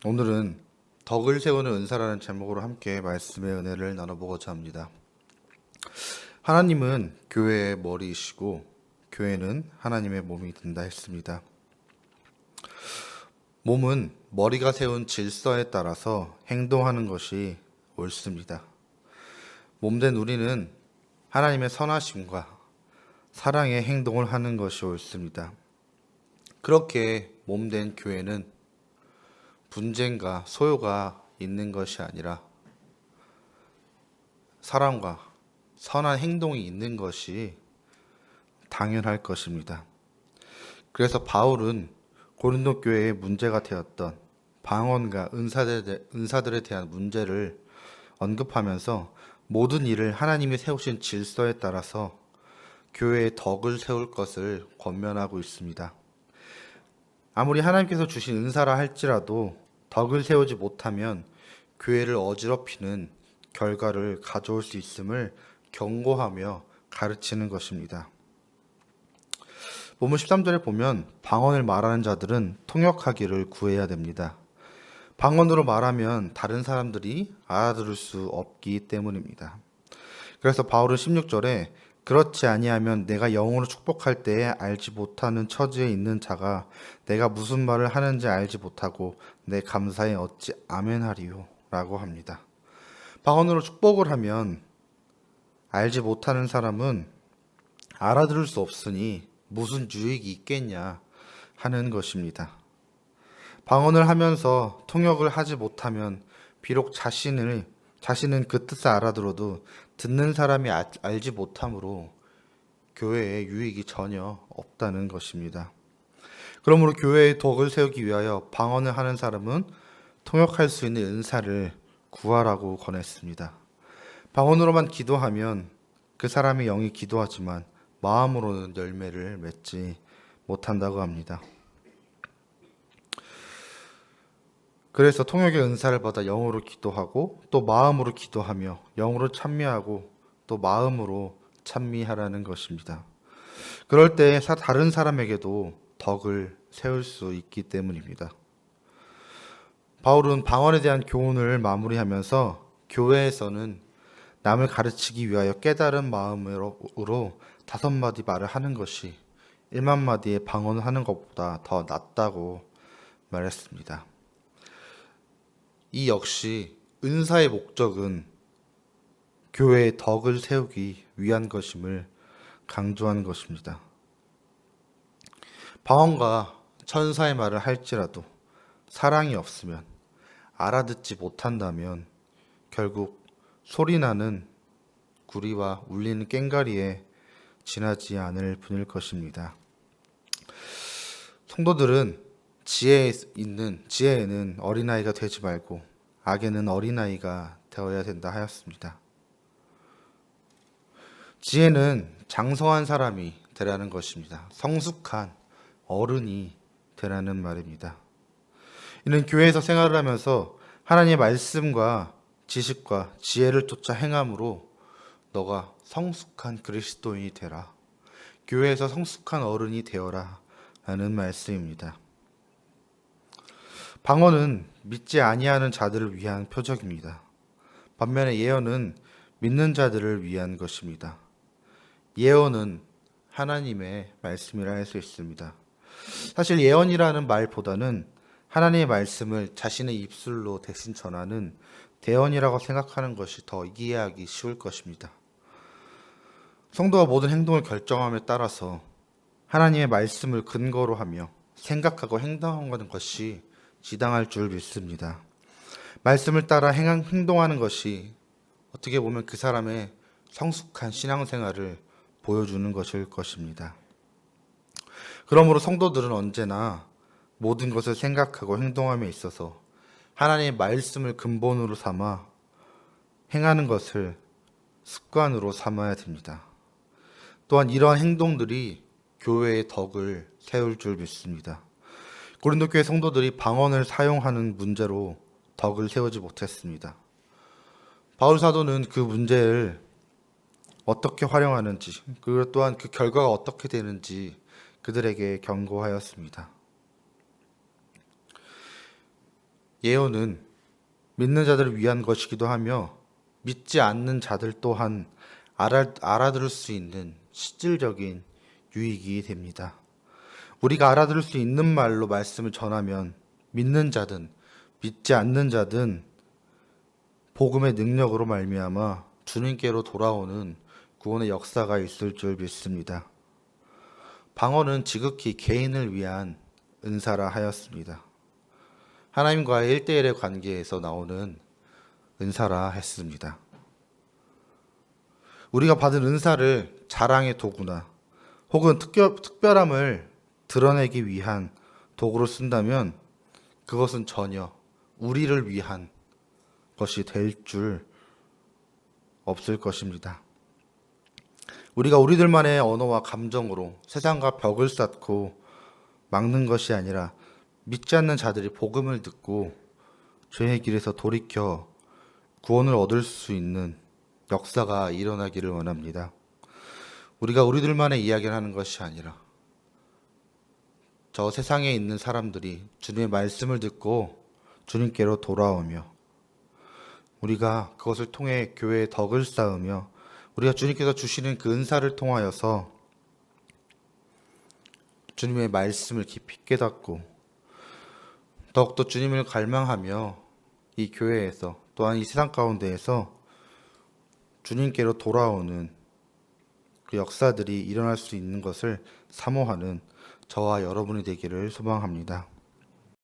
오늘은 덕을 세우는 은사라는 제목으로 함께 말씀의 은혜를 나눠보고자 합니다. 하나님은 교회의 머리이시고 교회는 하나님의 몸이 된다 했습니다. 몸은 머리가 세운 질서에 따라서 행동하는 것이 옳습니다. 몸된 우리는 하나님의 선하심과 사랑의 행동을 하는 것이 옳습니다. 그렇게 몸된 교회는 분쟁과 소요가 있는 것이 아니라 사랑과 선한 행동이 있는 것이 당연할 것입니다. 그래서 바울은 고린도 교회의 문제가 되었던 방언과 은사들에 대한 문제를 언급하면서 모든 일을 하나님이 세우신 질서에 따라서 교회의 덕을 세울 것을 권면하고 있습니다. 아무리 하나님께서 주신 은사라 할지라도 덕을 세우지 못하면 교회를 어지럽히는 결과를 가져올 수 있음을 경고하며 가르치는 것입니다. 본문 13절에 보면 방언을 말하는 자들은 통역하기를 구해야 됩니다. 방언으로 말하면 다른 사람들이 알아들을 수 없기 때문입니다. 그래서 바울은 16절에 그렇지 아니하면 내가 영으로 축복할 때에 알지 못하는 처지에 있는 자가 내가 무슨 말을 하는지 알지 못하고 내 감사에 어찌 아멘하리요 라고 합니다. 방언으로 축복을 하면 알지 못하는 사람은 알아들을 수 없으니 무슨 유익이 있겠냐 하는 것입니다. 방언을 하면서 통역을 하지 못하면 비록 자신은 그 뜻을 알아들어도 듣는 사람이 알지 못함으로 교회에 유익이 전혀 없다는 것입니다. 그러므로 교회의 덕을 세우기 위하여 방언을 하는 사람은 통역할 수 있는 은사를 구하라고 권했습니다. 방언으로만 기도하면 그 사람이 영이 기도하지만 마음으로는 열매를 맺지 못한다고 합니다. 그래서 통역의 은사를 받아 영으로 기도하고 또 마음으로 기도하며 영으로 찬미하고 또 마음으로 찬미하라는 것입니다. 그럴 때 다른 사람에게도 덕을 세울 수 있기 때문입니다. 바울은 방언에 대한 교훈을 마무리하면서 교회에서는 남을 가르치기 위하여 깨달은 마음으로 5마디 말을 하는 것이 1만 마디의 방언을 하는 것보다 더 낫다고 말했습니다. 이 역시 은사의 목적은 교회의 덕을 세우기 위한 것임을 강조하는 것입니다. 방언과 천사의 말을 할지라도 사랑이 없으면 알아듣지 못한다면 결국 소리나는 구리와 울리는 꽹과리에 지나지 않을 뿐일 것입니다. 성도들은 지혜에는 어린아이가 되지 말고 악에는 어린아이가 되어야 된다 하였습니다. 지혜는 장성한 사람이 되라는 것입니다. 성숙한 어른이 되라는 말입니다. 이는 교회에서 생활을 하면서 하나님의 말씀과 지식과 지혜를 쫓아 행함으로 너가 성숙한 그리스도인이 되라. 교회에서 성숙한 어른이 되어라 라는 말씀입니다. 방언은 믿지 아니하는 자들을 위한 표적입니다. 반면에 예언은 믿는 자들을 위한 것입니다. 예언은 하나님의 말씀이라 할 수 있습니다. 사실 예언이라는 말보다는 하나님의 말씀을 자신의 입술로 대신 전하는 대언이라고 생각하는 것이 더 이해하기 쉬울 것입니다. 성도가 모든 행동을 결정함에 따라서 하나님의 말씀을 근거로 하며 생각하고 행동하는 것이 지당할 줄 믿습니다. 말씀을 따라 행동하는 것이 어떻게 보면 그 사람의 성숙한 신앙생활을 보여주는 것일 것입니다. 그러므로 성도들은 언제나 모든 것을 생각하고 행동함에 있어서 하나님의 말씀을 근본으로 삼아 행하는 것을 습관으로 삼아야 됩니다. 또한 이러한 행동들이 교회의 덕을 세울 줄 믿습니다. 고린도 교회 성도들이 방언을 사용하는 문제로 덕을 세우지 못했습니다. 바울 사도는 그 문제를 어떻게 활용하는지, 그리고 또한 그 결과가 어떻게 되는지 그들에게 경고하였습니다. 예언은 믿는 자들을 위한 것이기도 하며 믿지 않는 자들 또한 알아들을 수 있는 실질적인 유익이 됩니다. 우리가 알아들을 수 있는 말로 말씀을 전하면 믿는 자든 믿지 않는 자든 복음의 능력으로 말미암아 주님께로 돌아오는 구원의 역사가 있을 줄 믿습니다. 방언은 지극히 개인을 위한 은사라 하였습니다. 하나님과의 1대1의 관계에서 나오는 은사라 했습니다. 우리가 받은 은사를 자랑의 도구나 혹은 특별함을 드러내기 위한 도구로 쓴다면 그것은 전혀 우리를 위한 것이 될 줄 없을 것입니다. 우리가 우리들만의 언어와 감정으로 세상과 벽을 쌓고 막는 것이 아니라 믿지 않는 자들이 복음을 듣고 죄의 길에서 돌이켜 구원을 얻을 수 있는 역사가 일어나기를 원합니다. 우리가 우리들만의 이야기를 하는 것이 아니라 저 세상에 있는 사람들이 주님의 말씀을 듣고 주님께로 돌아오며 우리가 그것을 통해 교회의 덕을 쌓으며 우리가 주님께서 주시는 그 은사를 통하여서 주님의 말씀을 깊이 깨닫고 더욱더 주님을 갈망하며 이 교회에서 또한 이 세상 가운데에서 주님께로 돌아오는 그 역사들이 일어날 수 있는 것을 사모하는 저와 여러분이 되기를 소망합니다.